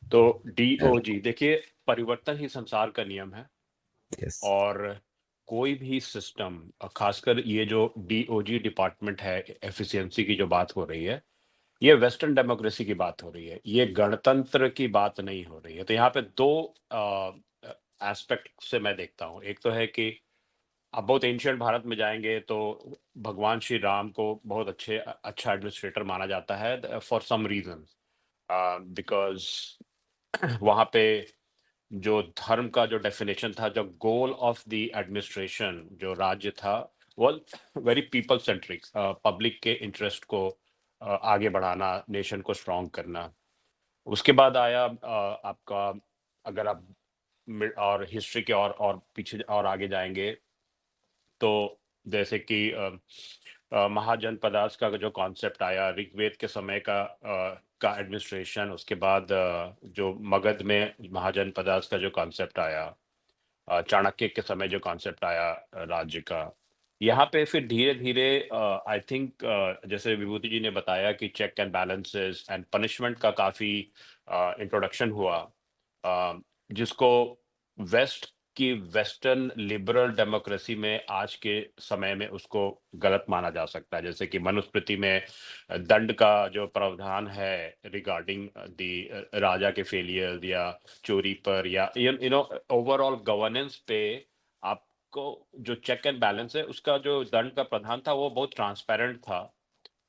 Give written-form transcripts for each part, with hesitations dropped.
तो डीओजी देखिए, परिवर्तन ही संसार का नियम है। यस। और कोई भी सिस्टम, खासकर ये जो डीओजी डिपार्टमेंट है, एफिशिएंसी की जो बात हो रही है, ये वेस्टर्न डेमोक्रेसी की बात हो रही है, ये गणतंत्र की बात नहीं हो रही है। तो यहाँ पे दो एस्पेक्ट से मैं देखता हूँ। एक तो है कि आप बहुत एंशियंट भारत में जाएंगे तो भगवान श्री राम को बहुत अच्छा एडमिनिस्ट्रेटर माना जाता है फॉर सम रीजन, बिकॉज वहाँ पे जो धर्म का जो डेफिनेशन था, जो गोल ऑफ द एडमिनिस्ट्रेशन जो राज्य था, वो वेरी पीपल सेंट्रिक, पब्लिक के इंटरेस्ट को आगे बढ़ाना, नेशन को स्ट्रांग करना। उसके बाद आया आपका, अगर आप और हिस्ट्री के और पीछे और आगे जाएंगे तो जैसे कि महाजनपदास का जो कॉन्सेप्ट आया ऋग्वेद के समय का एडमिनिस्ट्रेशन। उसके बाद जो मगध में महाजनपदास का जो कॉन्सेप्ट आया, चाणक्य के समय जो कॉन्सेप्ट आया राज्य का। यहाँ पे फिर धीरे धीरे आई थिंक, जैसे विभूति जी ने बताया कि check and balances and punishment का काफी इंट्रोडक्शन हुआ, जिसको वेस्ट की वेस्टर्न लिबरल डेमोक्रेसी में आज के समय में उसको गलत माना जा सकता है। जैसे कि मनुस्मृति में दंड का जो प्रावधान है रिगार्डिंग द राजा के फेलियर या चोरी पर, या यू नो ओवरऑल गवर्नेंस पे, आपको जो चेक एंड बैलेंस है उसका जो दंड का प्रावधान था वो बहुत ट्रांसपेरेंट था।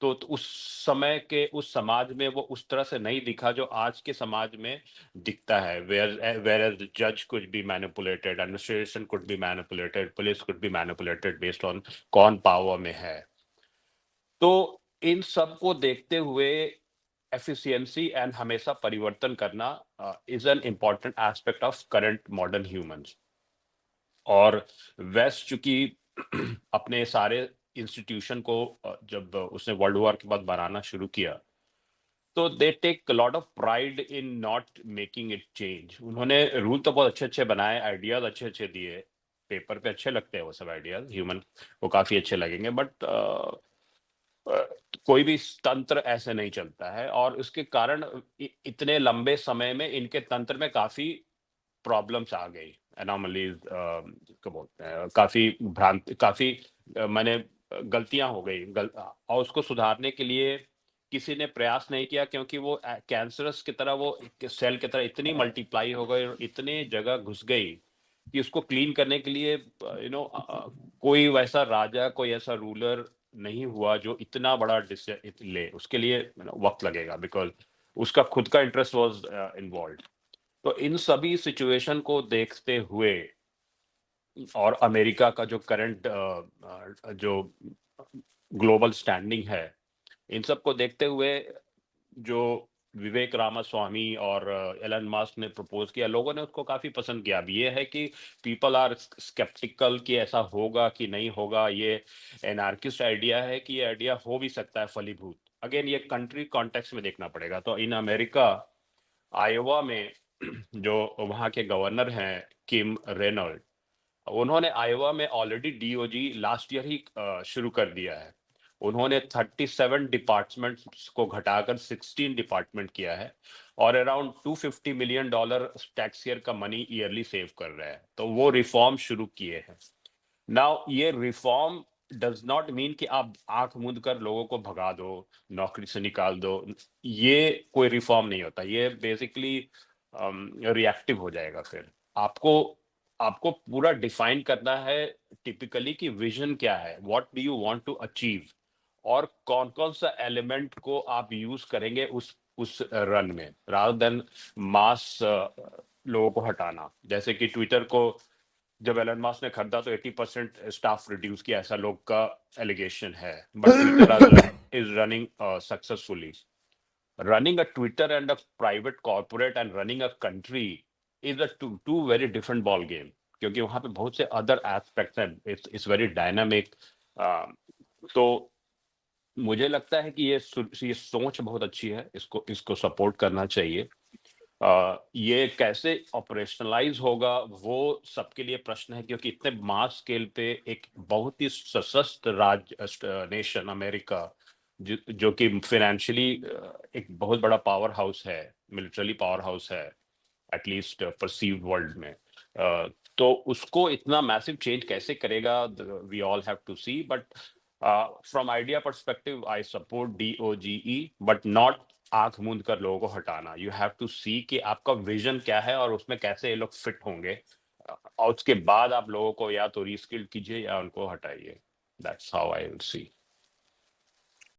तो उस समय के उस समाज में वो उस तरह से नहीं दिखा जो आज के समाज में दिखता है, वेयर जज could be manipulated, administration could be manipulated, police could be manipulated based on कौन पावर में है। तो इन सब को देखते हुए एफिशिएंसी एंड हमेशा परिवर्तन करना is an important aspect of current modern humans. और वेस्ट चूंकि अपने सारे इंस्टीट्यूशन को जब उसने वर्ल्ड वॉर के बाद बनाना शुरू किया, तो they take lot of pride in not making it change. उन्होंने रूल तो बहुत अच्छे अच्छे बनाए, आइडियाज अच्छे अच्छे दिए, पेपर पे अच्छे लगते हैं वो सब आइडियाज, ह्यूमन को काफी अच्छे लगेंगे, बट कोई भी तंत्र ऐसे नहीं चलता है। और उसके कारण इतने लंबे समय में इनके तंत्र में काफी प्रॉब्लम्स आ गई, एनोमलीज को बोलते हैं, काफी भ्रांति, काफी मैंने गलतियां हो गई और उसको सुधारने के लिए किसी ने प्रयास नहीं किया, क्योंकि वो कैंसरस की तरह, वो सेल की तरह इतनी मल्टीप्लाई हो गई और इतने जगह घुस गई कि उसको क्लीन करने के लिए कोई वैसा राजा, कोई ऐसा रूलर नहीं हुआ जो इतना बड़ा ले। उसके लिए वक्त लगेगा, बिकॉज उसका खुद का इंटरेस्ट वाज इन्वॉल्व। तो इन सभी सिचुएशन को देखते हुए और अमेरिका का जो करंट जो ग्लोबल स्टैंडिंग है, इन सब को देखते हुए जो विवेक रामास्वामी और एलन मस्क ने प्रपोज किया, लोगों ने उसको काफी पसंद किया। अब ये है कि पीपल आर स्केप्टिकल कि ऐसा होगा कि नहीं होगा। ये एनार्किस्ट आइडिया है कि ये आइडिया हो भी सकता है फलीभूत। अगेन ये कंट्री कॉन्टेक्स्ट में देखना पड़ेगा। तो इन अमेरिका, आयोवा में जो वहाँ के गवर्नर हैं किम रेनॉल्ड, उन्होंने आयोवा में ऑलरेडी डीओजी लास्ट ईयर ही शुरू कर दिया है। उन्होंने 37 डिपार्टमेंट्स को घटाकर 16 डिपार्टमेंट किया है और अराउंड $250 मिलियन टैक्स ईयर का मनी ईयरली सेव कर रहे हैं। तो वो रिफॉर्म शुरू किए हैं। नाउ ये रिफॉर्म डज नॉट मीन कि आप आंख मूंद कर लोगों को भगा दो, नौकरी से निकाल दो। ये कोई रिफॉर्म नहीं होता, ये बेसिकली रिएक्टिव हो जाएगा। फिर आपको आपको पूरा डिफाइन करना है टिपिकली कि विजन क्या है, what do you want to achieve, और कौन कौन सा एलिमेंट को आप यूज करेंगे उस रन में, रादर देन मास लोगों को हटाना। जैसे कि ट्विटर को जब एलन मस्क ने खरीदा तो 80% स्टाफ रिड्यूस किया, ऐसा लोग का एलिगेशन है, but Twitter is running successfully. Running a Twitter and a private corporate and running a country is a two very different ball game, क्योंकि वहां पे बहुत से अदर एस्पेक्ट्स हैं। It's very dynamic. तो मुझे लगता है कि ये सोच बहुत अच्छी है, इसको इसको सपोर्ट करना चाहिए। ये कैसे ऑपरेशनलाइज होगा वो सबके लिए प्रश्न है, क्योंकि इतने मास स्केल पे एक बहुत ही सशस्त्र राज्य नेशन अमेरिका जो कि फाइनेंशियली एक बहुत बड़ा पावर हाउस है, मिलिटरी पावर हाउस है, एटलीस्ट परसीव्ड वर्ल्ड में। तो उसको इतना मैसिव चेंज कैसे करेगा, we all have to see. But from idea perspective I support DOGE, but not आंख मूंद कर लोगों को हटाना। यू हैव टू सी कि आपका विजन क्या है और उसमें कैसे ये लोग फिट होंगे, और उसके बाद आप लोगों को या तो रीस्किल्ड कीजिए या उनको हटाइए। That's how I will see.